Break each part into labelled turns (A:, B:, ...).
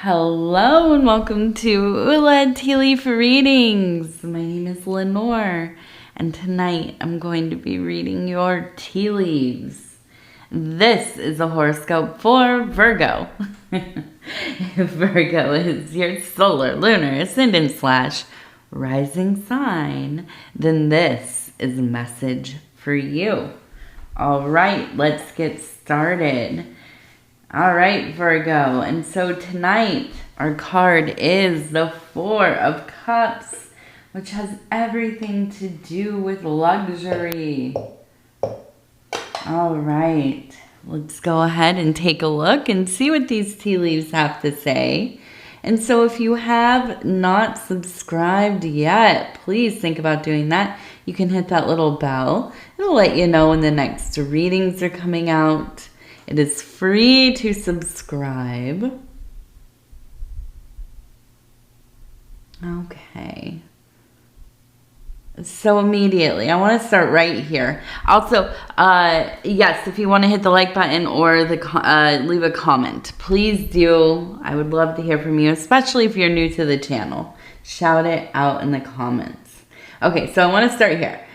A: Hello and welcome to Ula Tea Leaf Readings. My name is Lenore and tonight I'm going to be reading your tea leaves. This is a horoscope for Virgo. If Virgo is your solar, lunar, ascendant / rising sign, then this is a message for you. All right, let's get started. All right, Virgo. And so tonight, our card is the Four of Cups, which has everything to do with luxury. All right, let's go ahead and take a look and see what these tea leaves have to say. And so if you have not subscribed yet, please think about doing that. You can hit that little bell. It'll let you know when the next readings are coming out. It is free to subscribe. Okay. So immediately, I want to start right here. Also, yes, if you want to hit the like button or leave a comment, please do. I would love to hear from you, especially if you're new to the channel. Shout it out in the comments. Okay, so I want to start here.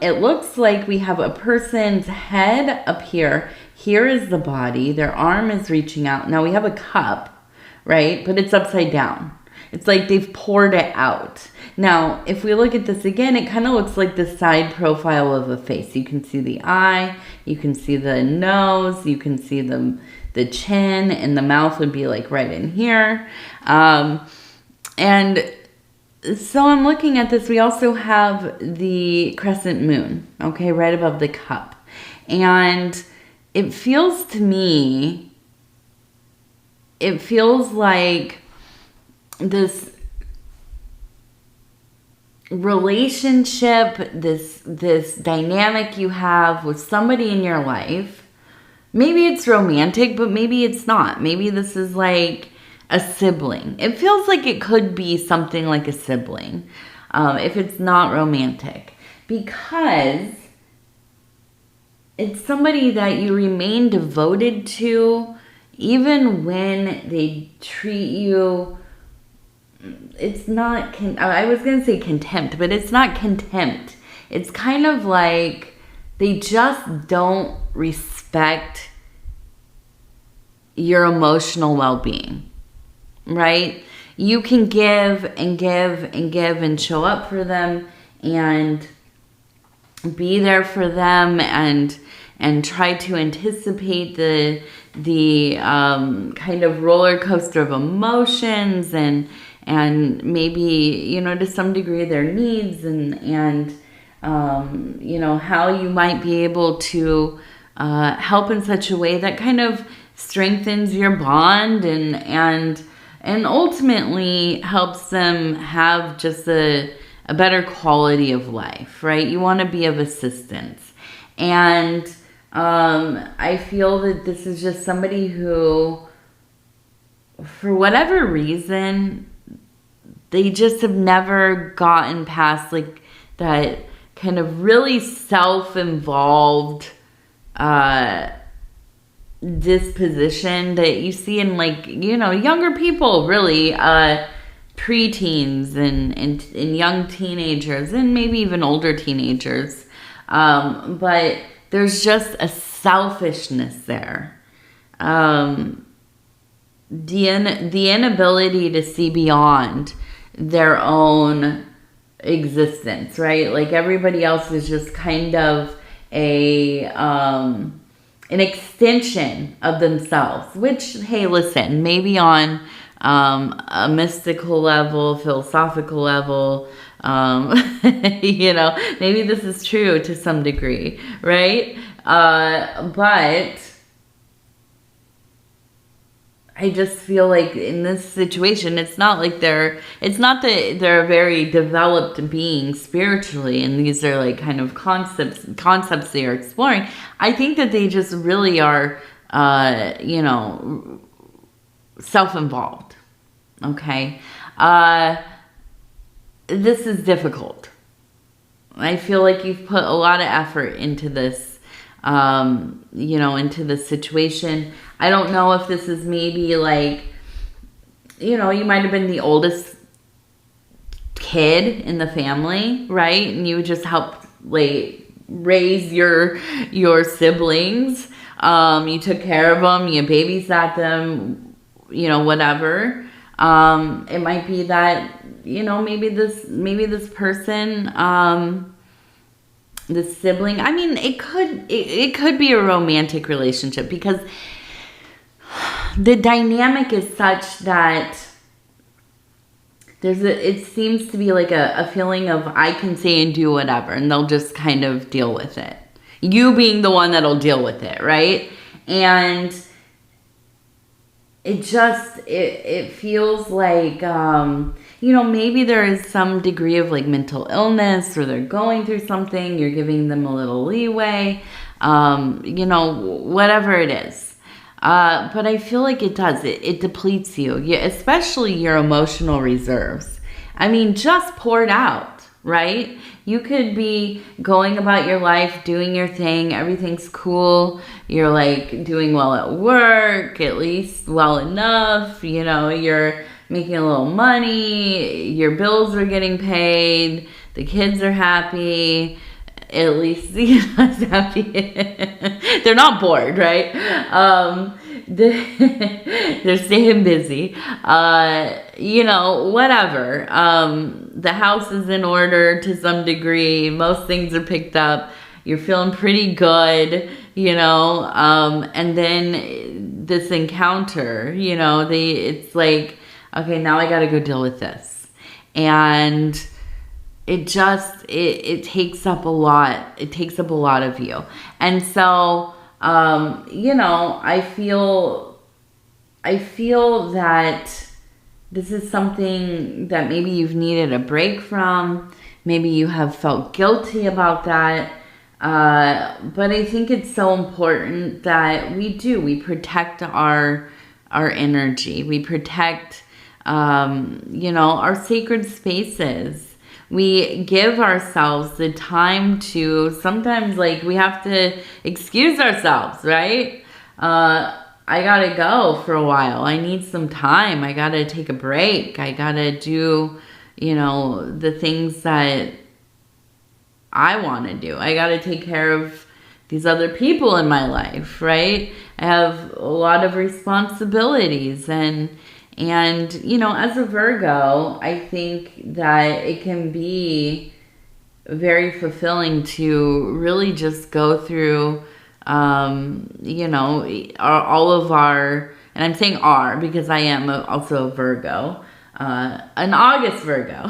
A: It looks like we have a person's head up here. Here is the body. Their arm is reaching out. Now we have a cup, right? But it's upside down. It's like they've poured it out. Now, if we look at this again, it kind of looks like the side profile of a face. You can see the eye. You can see the nose. You can see the chin. And the mouth would be like right in here. And so I'm looking at this. We also have the crescent moon, okay, right above the cup. And it feels to me, it feels like this relationship, this dynamic you have with somebody in your life. Maybe it's romantic, but maybe it's not. Maybe this is like a sibling. It feels like it could be something like a sibling, if it's not romantic, because it's somebody that you remain devoted to, even when they treat you. It's not, I was going to say contempt, but it's not contempt. It's kind of like they just don't respect your emotional well-being, right? You can give and give and give and show up for them and be there for them and try to anticipate the kind of roller coaster of emotions and maybe, you know, to some degree their needs and you know, how you might be able to help in such a way that kind of strengthens your bond and ultimately helps them have just a better quality of life, right? You want to be of assistance. And I feel that this is just somebody who, for whatever reason, they just have never gotten past like that kind of really self-involved disposition that you see in, like, you know, younger people, really, preteens and young teenagers and maybe even older teenagers. But there's just a selfishness there. The inability to see beyond their own existence, right? Like everybody else is just kind of an extension of themselves, which, hey, listen, maybe on a mystical level, philosophical level, you know, maybe this is true to some degree, right? But I just feel like in this situation, it's not that they're very developed beings spiritually, and these are like kind of concepts they are exploring. I think that they just really are, you know, self-involved. Okay. This is difficult. I feel like you've put a lot of effort into this, you know, into this situation. I don't know if this is maybe like you know, you might have been the oldest kid in the family, right? And you just helped like raise your siblings. You took care of them, you babysat them, you know, whatever. It might be that, you know, maybe this person, this sibling, I mean, it could be a romantic relationship, because the dynamic is such that it seems to be like a feeling of I can say and do whatever, and they'll just kind of deal with it. You being the one that'll deal with it, right? And it feels like, you know, maybe there is some degree of like mental illness, or they're going through something, you're giving them a little leeway, you know, whatever it is. But I feel like it does. It depletes you, especially your emotional reserves. I mean, just poured out, right? You could be going about your life, doing your thing. Everything's cool. You're like doing well at work, at least well enough. You know, you're making a little money. Your bills are getting paid. The kids are happy. At least, you know, happy. They're not bored, right? They're staying busy. You know, whatever. The house is in order to some degree. Most things are picked up. You're feeling pretty good, you know. And then this encounter, you know, it's like, okay, now I got to go deal with this. And it takes up a lot. It takes up a lot of you. And so, you know, I feel that this is something that maybe you've needed a break from. Maybe you have felt guilty about that. But I think it's so important that we protect our energy. We protect, you know, our sacred spaces. We give ourselves the time to, sometimes like we have to excuse ourselves, right? I gotta go for a while. I need some time. I gotta take a break. I gotta do, you know, the things that I want to do. I gotta take care of these other people in my life, right? I have a lot of responsibilities, and you know, as a Virgo, I think that it can be very fulfilling to really just go through, you know, all of our, and I'm saying our because I am also a Virgo, an August Virgo.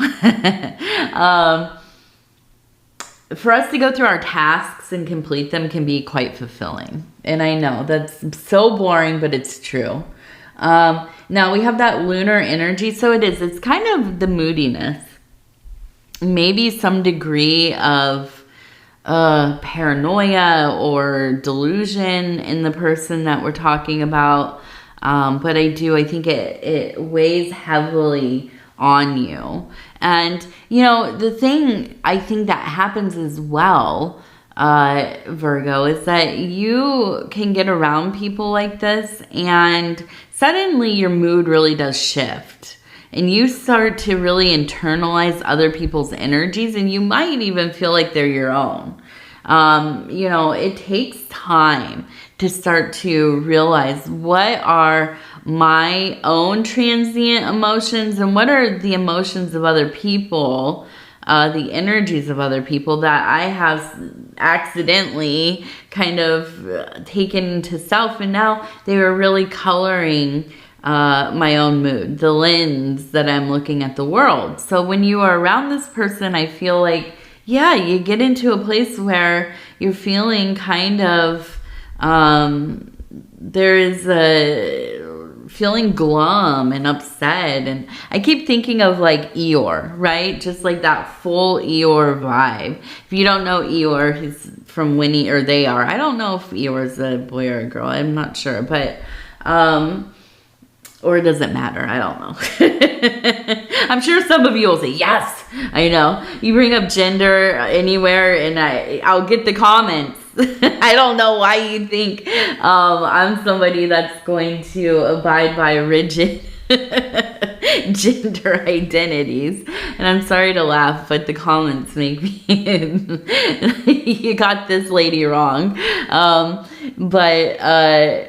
A: For us to go through our tasks and complete them can be quite fulfilling. And I know that's so boring, but it's true. Now we have that lunar energy, so it's kind of the moodiness, maybe some degree of paranoia or delusion in the person that we're talking about, but I think it weighs heavily on you. And you know, the thing I think that happens as well, Virgo, is that you can get around people like this and suddenly your mood really does shift, and you start to really internalize other people's energies, and you might even feel like they're your own. You know, it takes time to start to realize what are my own transient emotions and what are the emotions of other people, the energies of other people that I have accidentally kind of taken into self, and now they were really coloring my own mood, the lens that I'm looking at the world. So when you are around this person, I feel like, yeah, you get into a place where you're feeling kind of, there is a feeling glum and upset. And I keep thinking of like Eeyore, right? Just like that full Eeyore vibe. If you don't know Eeyore, he's from Winnie, or they are. I don't know if Eeyore's a boy or a girl. I'm not sure, but, or does it matter? I don't know. I'm sure some of you will say, yes, I know. You bring up gender anywhere and I'll get the comments. I don't know why you think I'm somebody that's going to abide by rigid gender identities. And I'm sorry to laugh, but the comments make me, you got this lady wrong.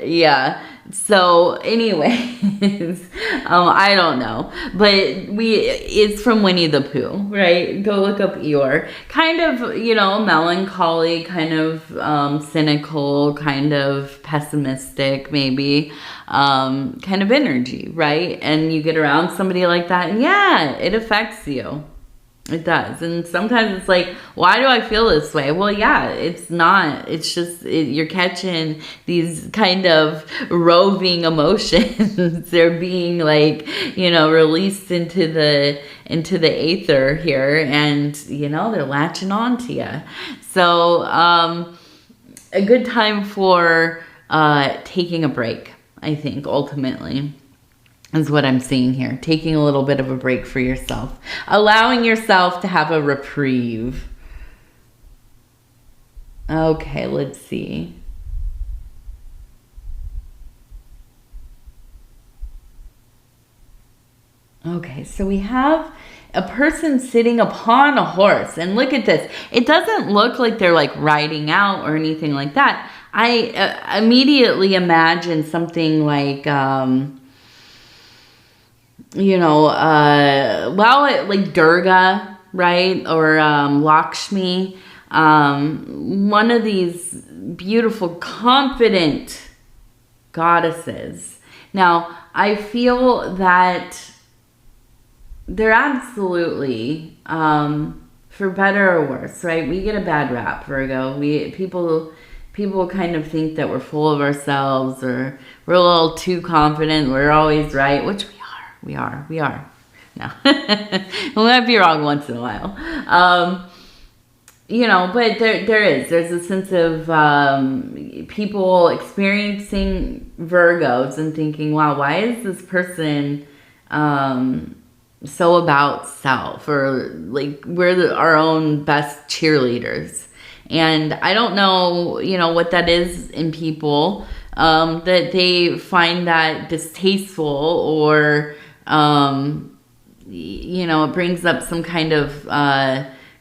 A: Yeah. So anyways, I don't know, but it's from Winnie the Pooh, right? Go look up Eeyore. Kind of, you know, melancholy, kind of cynical, kind of pessimistic, maybe, kind of energy, right? And you get around somebody like that, and yeah, it affects you. It does. And sometimes it's like, why do I feel this way? Well, yeah, it's not. It's just you're catching these kind of roving emotions. They're being like, you know, released into the aether here, and you know, they're latching on to you. So a good time for taking a break, I think, ultimately, is what I'm seeing here. Taking a little bit of a break for yourself. Allowing yourself to have a reprieve. Okay, let's see. Okay, so we have a person sitting upon a horse. And look at this. It doesn't look like they're like riding out or anything like that. I immediately imagine something like... you know, like Durga, right? Or Lakshmi. One of these beautiful, confident goddesses. Now, I feel that they're absolutely, for better or worse, right? We get a bad rap, Virgo. People kind of think that we're full of ourselves, or we're a little too confident. We're always right, which we are. No. We might be wrong once in a while. You know, but there's a sense of people experiencing Virgos and thinking, wow, why is this person so about self? Or like, we're our own best cheerleaders. And I don't know, you know, what that is in people, that they find that distasteful, or you know, it brings up some kind of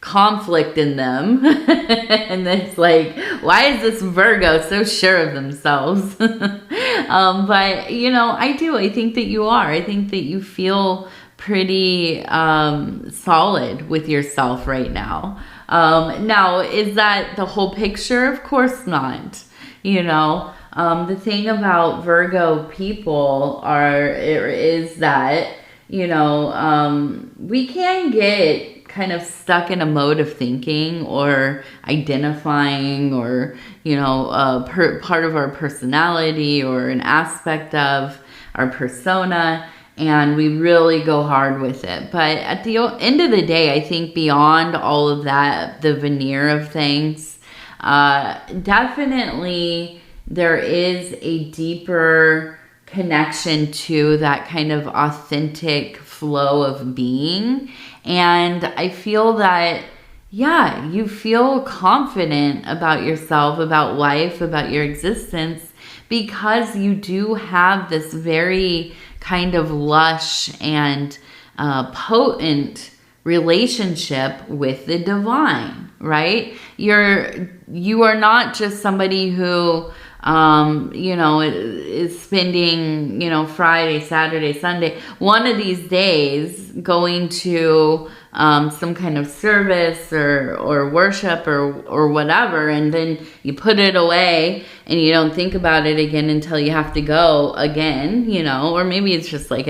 A: conflict in them. And it's like, why is this Virgo so sure of themselves? But, you know, I think that you are. I think that you feel pretty solid with yourself right now. Now, is that the whole picture? Of course not. You know, the thing about Virgo people is that, you know, we can get kind of stuck in a mode of thinking or identifying, or, you know, part of our personality or an aspect of our persona, and we really go hard with it. But at the end of the day, I think beyond all of that, the veneer of things, definitely there is a deeper connection to that kind of authentic flow of being. And I feel that, yeah, you feel confident about yourself, about life, about your existence, because you do have this very kind of lush and potent relationship with the divine, right? You are not just somebody who you know, is spending, you know, Friday, Saturday, Sunday, one of these days going to some kind of service or worship or whatever, and then you put it away and you don't think about it again until you have to go again, you know, or maybe it's just like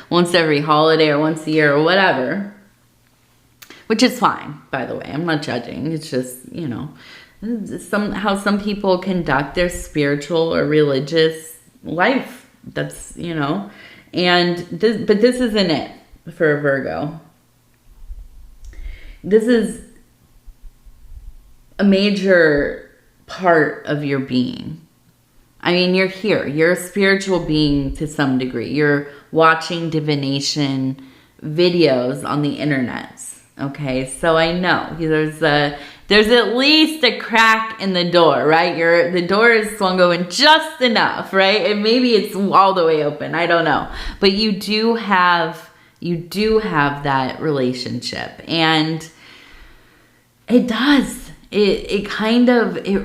A: once every holiday or once a year or whatever, which is fine, by the way. I'm not judging. It's just, you know, how some people conduct their spiritual or religious life. That's, you know, but this isn't it for a Virgo. This is a major part of your being. I mean, you're here. You're a spiritual being to some degree. You're watching divination videos on the internet. Okay, so I know there's there's at least a crack in the door, right? The door is swung open just enough, right? And maybe it's all the way open. I don't know. But you do have that relationship, and it does. It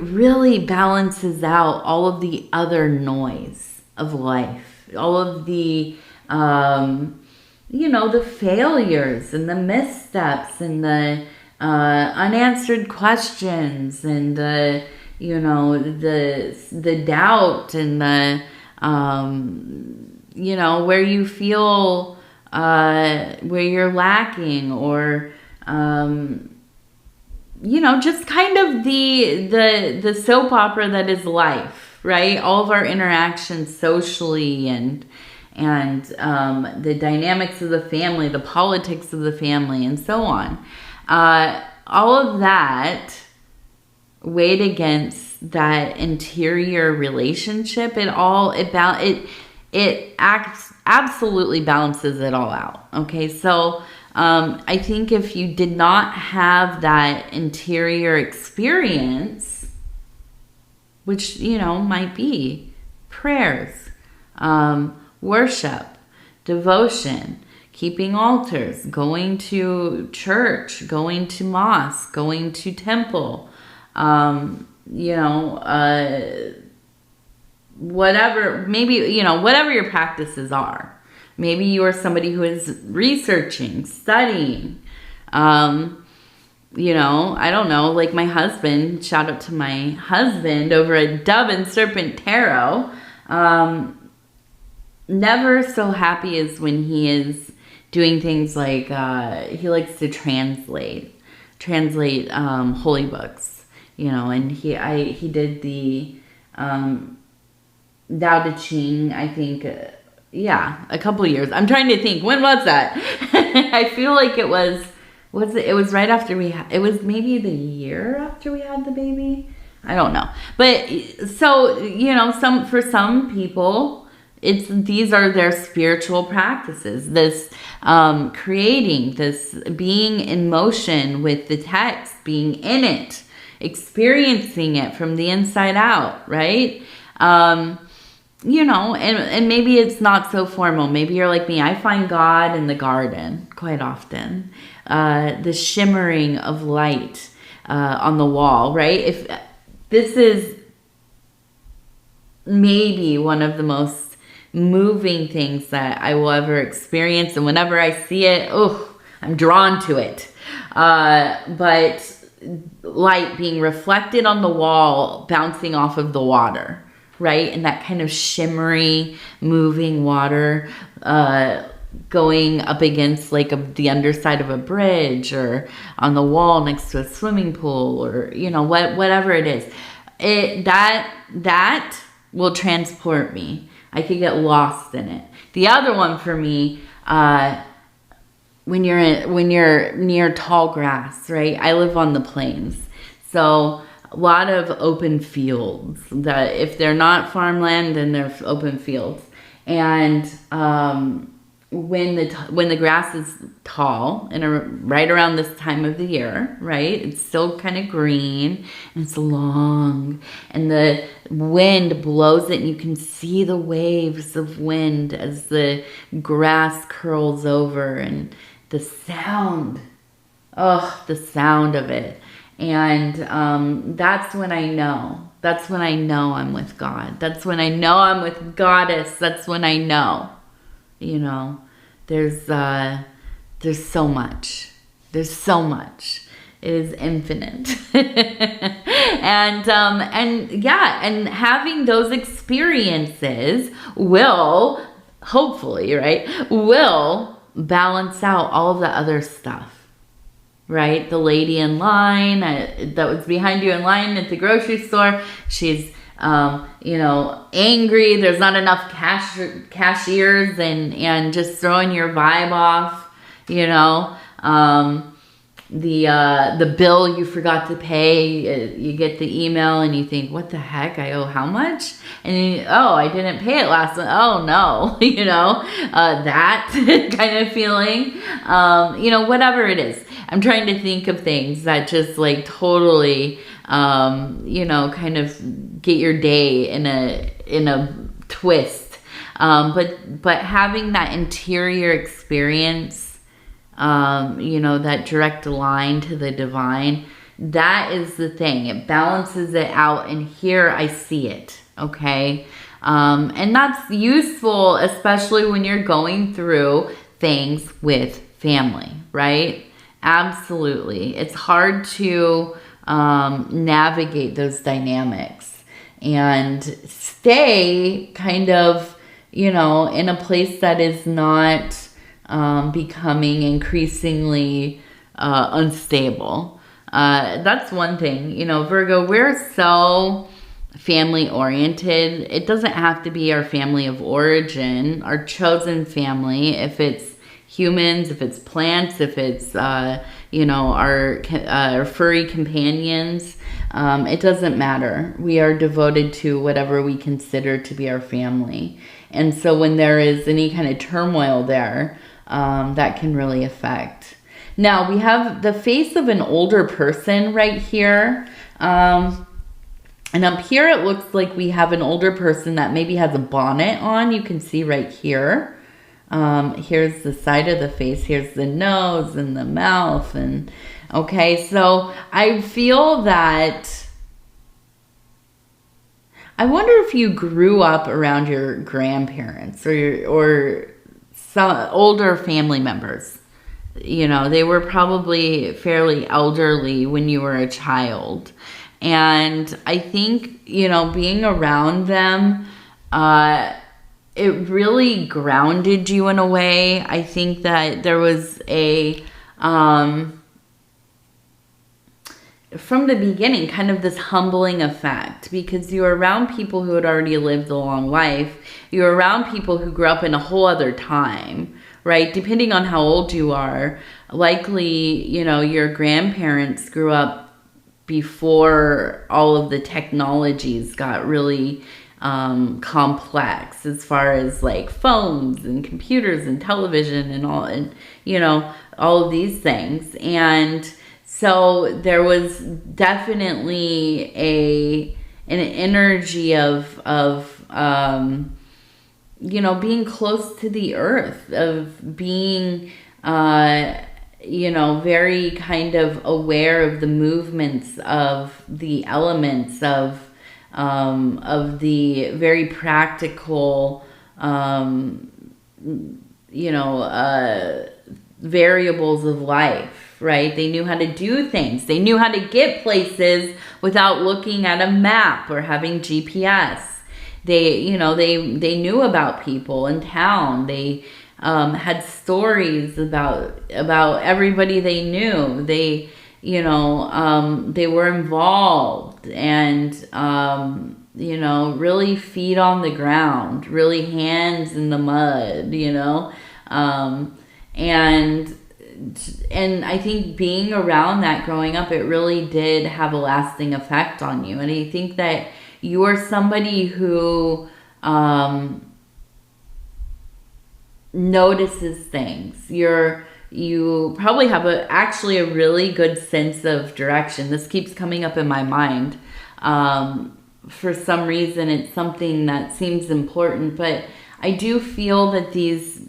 A: really balances out all of the other noise of life, all of the, the failures and the missteps and the unanswered questions and the doubt and the, where you feel, where you're lacking, or, just kind of the soap opera that is life, right? All of our interactions socially and the dynamics of the family, the politics of the family, and so on. All of that weighed against that interior relationship. It absolutely balances it all out. Okay, so I think if you did not have that interior experience, which, might be prayers, worship, devotion, keeping altars, going to church, going to mosque, going to temple, whatever, maybe, whatever your practices are. Maybe you are somebody who is researching, studying, I don't know, like my husband, shout out to my husband over at Dove and Serpent Tarot. Never so happy as when he is doing things like, he likes to translate holy books, and he did the Tao Te Ching, I think, a couple years. I'm trying to think, when was that? I feel like it was right after it was maybe the year after we had the baby. I don't know. But so, for some people, these are their spiritual practices. This creating, this being in motion with the text, being in it, experiencing it from the inside out, right? And maybe it's not so formal. Maybe you're like me. I find God in the garden quite often. The shimmering of light on the wall, right? If this is maybe one of the most moving things that I will ever experience, and whenever I see it, I'm drawn to it. But light being reflected on the wall, bouncing off of the water, right? And that kind of shimmery, moving water going up against like the underside of a bridge, or on the wall next to a swimming pool, or whatever it is. That will transport me. I could get lost in it. The other one for me, when you're near tall grass, right? I live on the plains, so a lot of open fields. That if they're not farmland, then they're open fields. And when the grass is tall and right around this time of the year, right? It's still kind of green and it's long, and the wind blows it, and you can see the waves of wind as the grass curls over, and the sound of it. And that's when I know I'm with God. That's when I know I'm with Goddess. That's when I know, there's so much. There's so much. It is infinite. and having those experiences will hopefully, right, will balance out all of the other stuff. Right? The lady in line that was behind you in line at the grocery store, she's, angry. There's not enough cashiers and just throwing your vibe off, the bill you forgot to pay. You get the email and you think, what the heck? I owe how much? And oh, I didn't pay it last month. Oh no, that kind of feeling. Whatever it is. I'm trying to think of things that just like totally, kind of get your day in a twist. But having that interior experience, that direct line to the divine, that is the thing. It balances it out, and here I see it, okay? And that's useful, especially when you're going through things with family, right? Absolutely. It's hard to navigate those dynamics and stay kind of, in a place that is not becoming increasingly unstable. That's one thing. Virgo, we're so family oriented. It doesn't have to be our family of origin, our chosen family. If it's humans, if it's plants, if it's, our furry companions, it doesn't matter. We are devoted to whatever we consider to be our family. And so when there is any kind of turmoil there, that can really affect. Now, we have the face of an older person right here. And up here, it looks like we have an older person that maybe has a bonnet on. You can see right here. Here's the side of the face. Here's the nose and the mouth. And okay, so I feel that, I wonder if you grew up around your grandparents or some older family members. They were probably fairly elderly when you were a child. And I think, being around them, it really grounded you in a way. I think that there was from the beginning, kind of this humbling effect, because you were around people who had already lived a long life. You were around people who grew up in a whole other time, right? Depending on how old you are, likely, your grandparents grew up before all of the technologies got really complex, as far as like phones and computers and television and all of these things. And so there was definitely an energy of being close to the earth, of being very kind of aware of the movements of the elements, of the very practical, variables of life, right? They knew how to do things. They knew how to get places without looking at a map or having GPS. They knew about people in town. They had stories about everybody they knew. They were involved and, really feet on the ground, really hands in the mud, and I think being around that growing up, it really did have a lasting effect on you. And I think that you are somebody who notices things. You probably have actually a really good sense of direction. This keeps coming up in my mind. For some reason, it's something that seems important, but I do feel that these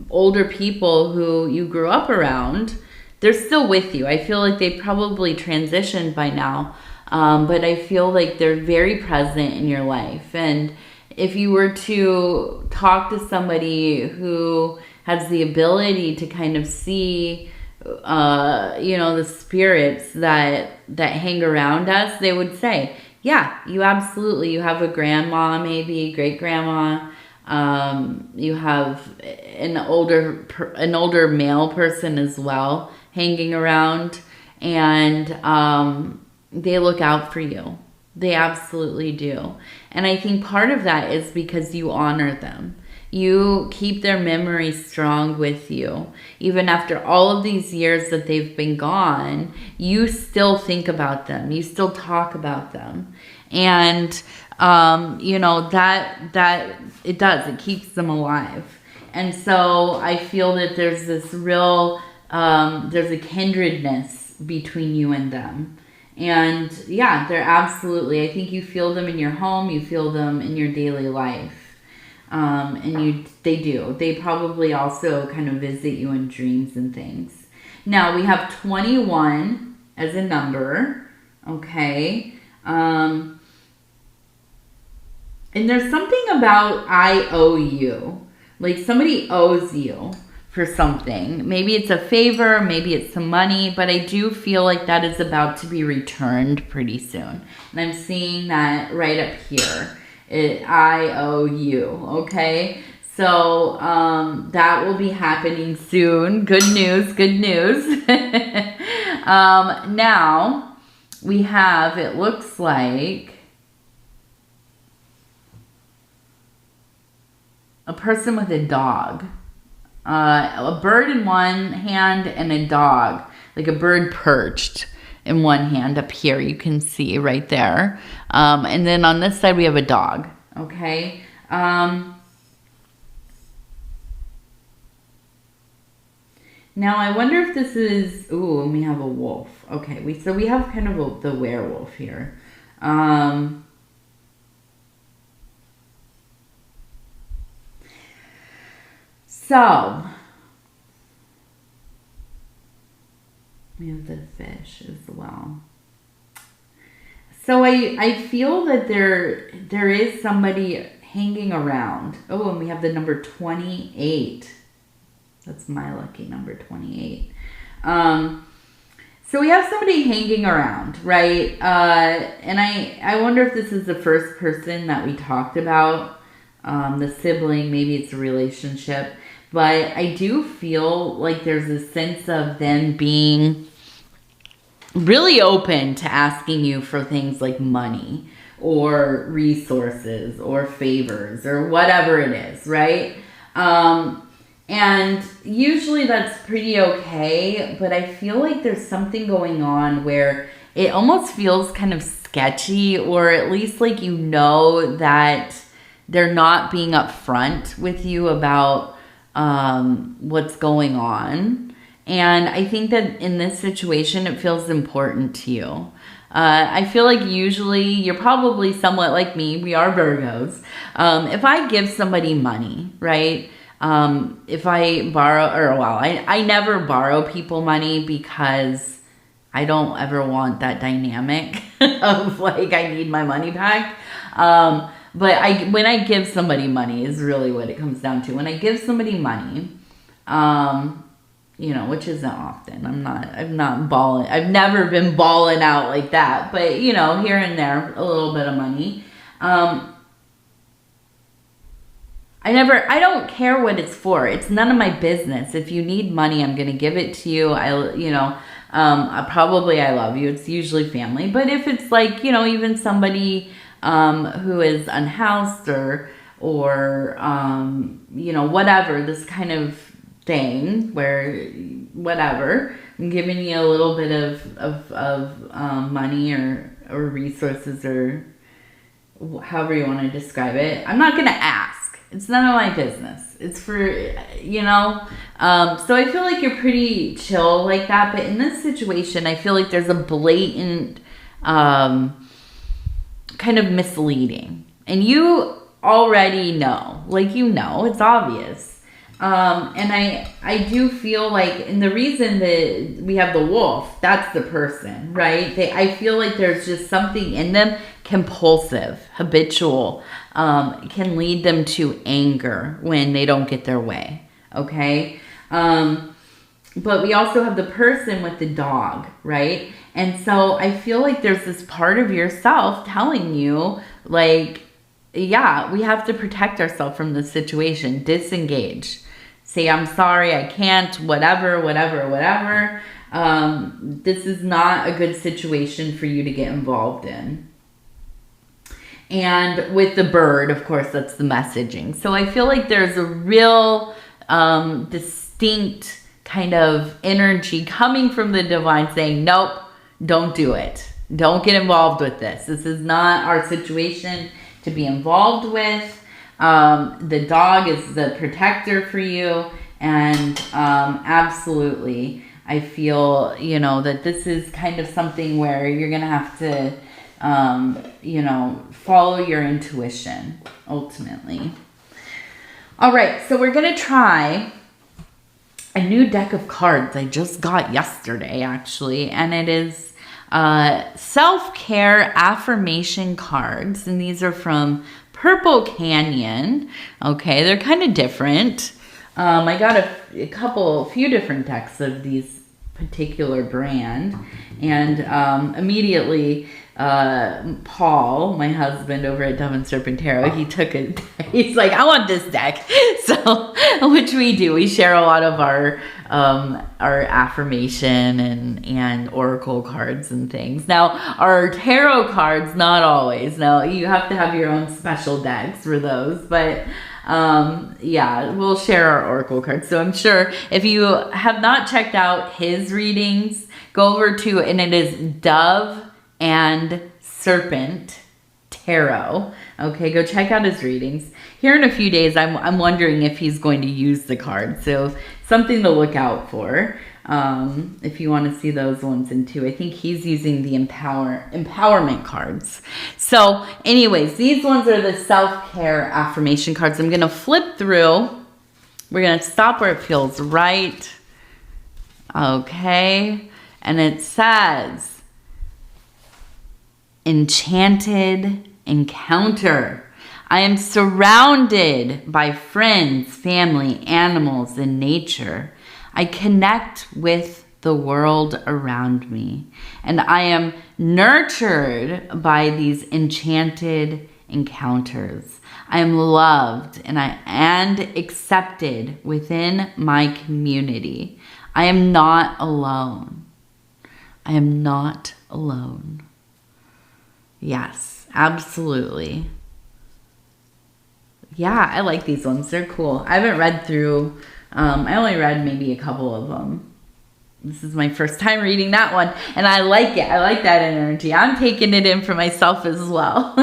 A: older people who you grew up around, they're still with you. I feel like they probably transitioned by now, but I feel like they're very present in your life. And if you were to talk to somebody who has the ability to kind of see, the spirits that hang around us, they would say, yeah, you have a grandma, maybe great grandma. You have an older male person as well hanging around, and they look out for you. They absolutely do. And I think part of that is because you honor them. You keep their memory strong with you. Even after all of these years that they've been gone, you still think about them. You still talk about them. And, you know, that it does. It keeps them alive. And so I feel that there's this real, there's a kindredness between you and them. And yeah, they're absolutely, I think you feel them in your home. You feel them in your daily life. And they do. They probably also kind of visit you in dreams and things. Now we have 21 as a number. Okay. And there's something about I owe you. Like somebody owes you for something. Maybe it's a favor, maybe it's some money, but I do feel like that is about to be returned pretty soon. And I'm seeing that right up here. I owe you, okay? So that will be happening soon. Good news, good news. Now we have, it looks like, a person with a dog. A bird in one hand and a dog. Like a bird perched in one hand up here. You can see right there. And then on this side we have a dog. Okay. Now I wonder if this is... Ooh, and we have a wolf. Okay. So we have kind of the werewolf here. So, we have the fish as well. So I feel that there is somebody hanging around. Oh, and we have the number 28. That's my lucky number, 28. So we have somebody hanging around, right? And I wonder if this is the first person that we talked about, the sibling, maybe it's a relationship. But I do feel like there's a sense of them being really open to asking you for things like money or resources or favors or whatever it is, right? And usually that's pretty okay, but I feel like there's something going on where it almost feels kind of sketchy, or at least like you know that they're not being upfront with you about what's going on. And I think that in this situation, it feels important to you. I feel like usually you're probably somewhat like me. We are Virgos. If I give somebody money, right? If I borrow, I never borrow people money because I don't ever want that dynamic of like, I need my money back. But when I give somebody money is really what it comes down to. When I give somebody money, you know, which isn't often. I'm not balling. I've never been balling out like that. But, you know, here and there, a little bit of money. I don't care what it's for. It's none of my business. If you need money, I'm going to give it to you. I love you. It's usually family. But if it's like, you know, even somebody who is unhoused or you know, whatever, this kind of thing where whatever, I'm giving you a little bit of money or resources or however you want to describe it. I'm not going to ask. It's none of my business. It's for, you know, so I feel like you're pretty chill like that. But in this situation, I feel like there's a blatant kind of misleading, and you already know, like, you know, it's obvious. And I do feel like, and the reason that we have the wolf, that's the person, right? I feel like there's just something in them, compulsive, habitual, can lead them to anger when they don't get their way. Okay. But we also have the person with the dog, right? And so I feel like there's this part of yourself telling you, like, yeah, we have to protect ourselves from this situation. Disengage. Say, I'm sorry, I can't, whatever. This is not a good situation for you to get involved in. And with the bird, of course, that's the messaging. So I feel like there's a real distinct kind of energy coming from the divine saying, nope, don't do it. Don't get involved with this. This is not our situation to be involved with. The dog is the protector for you. And absolutely, I feel, you know, that this is kind of something where you're going to have to, you know, follow your intuition, ultimately. All right, so we're going to try a new deck of cards I just got yesterday, actually. And it is self-care affirmation cards. And these are from Purple Canyon. Okay, they're kind of different. I got a few different decks of these particular brand. And immediately, Paul, my husband over at Dove and Serpent Tarot, he took it. He's like, I want this deck. So, which we do. We share a lot of our affirmation and oracle cards and things. Now, our tarot cards, not always. Now, you have to have your own special decks for those. But yeah, we'll share our oracle cards. So I'm sure if you have not checked out his readings, go over to, and it is Dove and Serpent Tarot. Okay, go check out his readings. Here in a few days, I'm wondering if he's going to use the card. So something to look out for if you want to see those ones in too. I think he's using the empowerment cards. So anyways, these ones are the self-care affirmation cards. I'm going to flip through. We're going to stop where it feels right. Okay. And it says, Enchanted Encounter. I am surrounded by friends, family, animals, and nature. I connect with the world around me, and I am nurtured by these enchanted encounters. I am loved and accepted within my community. I am not alone. I am not alone. Yes, absolutely. Yeah, I like these ones. They're cool. I haven't read through, I only read maybe a couple of them. This is my first time reading that one, and I like it. I like that energy. I'm taking it in for myself as well.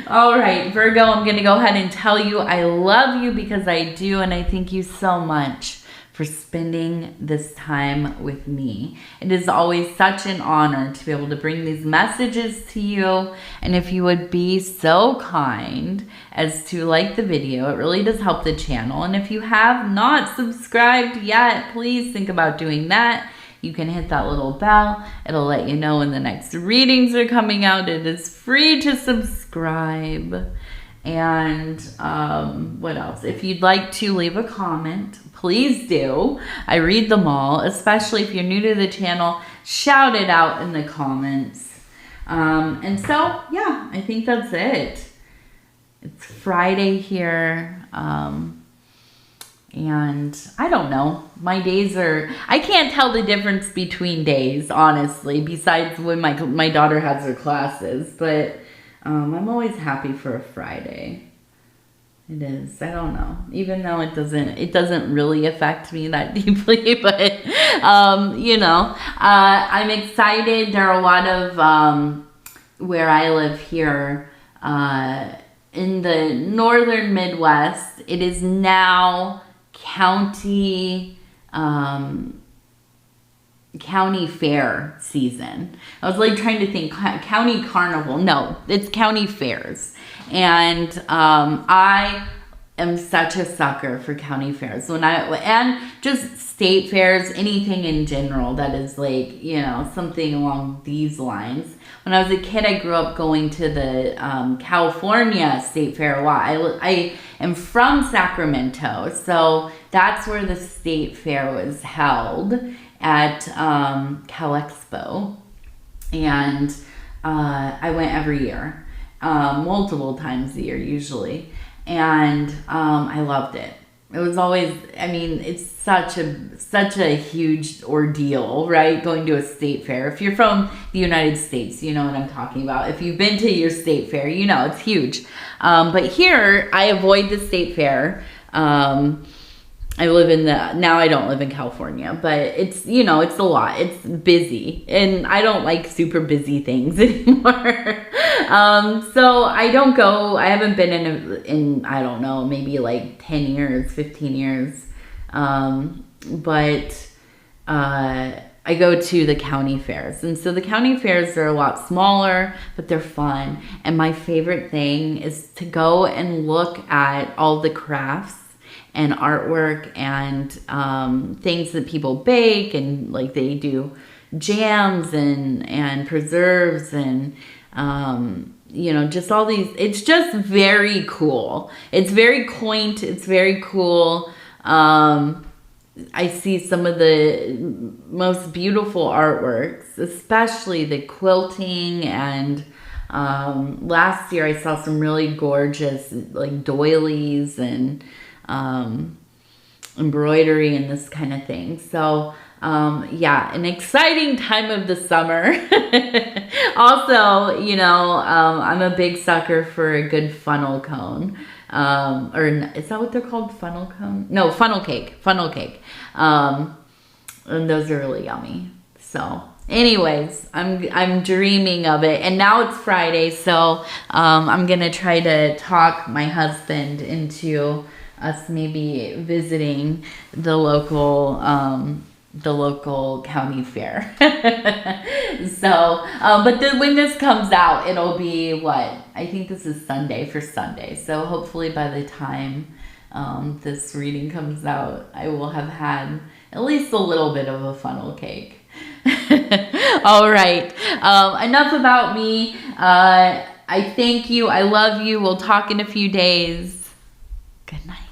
A: All right, Virgo, I'm going to go ahead and tell you I love you because I do, and I thank you so much for spending this time with me. It is always such an honor to be able to bring these messages to you. And if you would be so kind as to like the video, it really does help the channel. And if you have not subscribed yet, please think about doing that. You can hit that little bell. It'll let you know when the next readings are coming out. It is free to subscribe. And what else? If you'd like to leave a comment, please do. I read them all, especially if you're new to the channel. Shout it out in the comments. And so, yeah, I think that's it. It's Friday here. And I don't know. My days are... I can't tell the difference between days, honestly, besides when my daughter has her classes. But... I'm always happy for a Friday. It is. I don't know. Even though it doesn't really affect me that deeply, but you know, I'm excited. There are a lot of where I live here in the northern Midwest. It is now county fair season. I was like trying to think county carnival. No, it's county fairs. And I am such a sucker for county fairs. And just state fairs, anything in general that is like, you know, something along these lines. When I was a kid, I grew up going to the California State Fair a lot. I am from Sacramento, so that's where the state fair was held at Cal Expo, and I went every year, multiple times a year usually, and I loved it. it was always, I mean, it's such a huge ordeal, right? Going to a state fair. If you're from the United States, you know what I'm talking about. If you've been to your state fair, you know it's huge. But here, I avoid the state fair. Now I don't live in California, but it's, you know, it's a lot. It's busy, and I don't like super busy things anymore. So I don't go. I haven't been in I don't know, maybe like 10 years, 15 years. But I go to the county fairs. And so the county fairs are a lot smaller, but they're fun. And my favorite thing is to go and look at all the crafts and artwork and things that people bake, and like they do jams and preserves and you know, just all these. It's just very cool. It's very quaint. It's very cool. I see some of the most beautiful artworks, especially the quilting, and last year I saw some really gorgeous like doilies and embroidery and this kind of thing. So yeah, an exciting time of the summer. Also, you know, I'm a big sucker for a good funnel cone. Or is that what they're called? Funnel cone? No, funnel cake. Funnel cake. And those are really yummy. So anyways, I'm dreaming of it. And now it's Friday, so I'm gonna try to talk my husband into us maybe visiting the local county fair. So, but when this comes out, it'll be what? I think this is Sunday for Sunday. So hopefully by the time this reading comes out, I will have had at least a little bit of a funnel cake. All right. Enough about me. I thank you. I love you. We'll talk in a few days. Good night.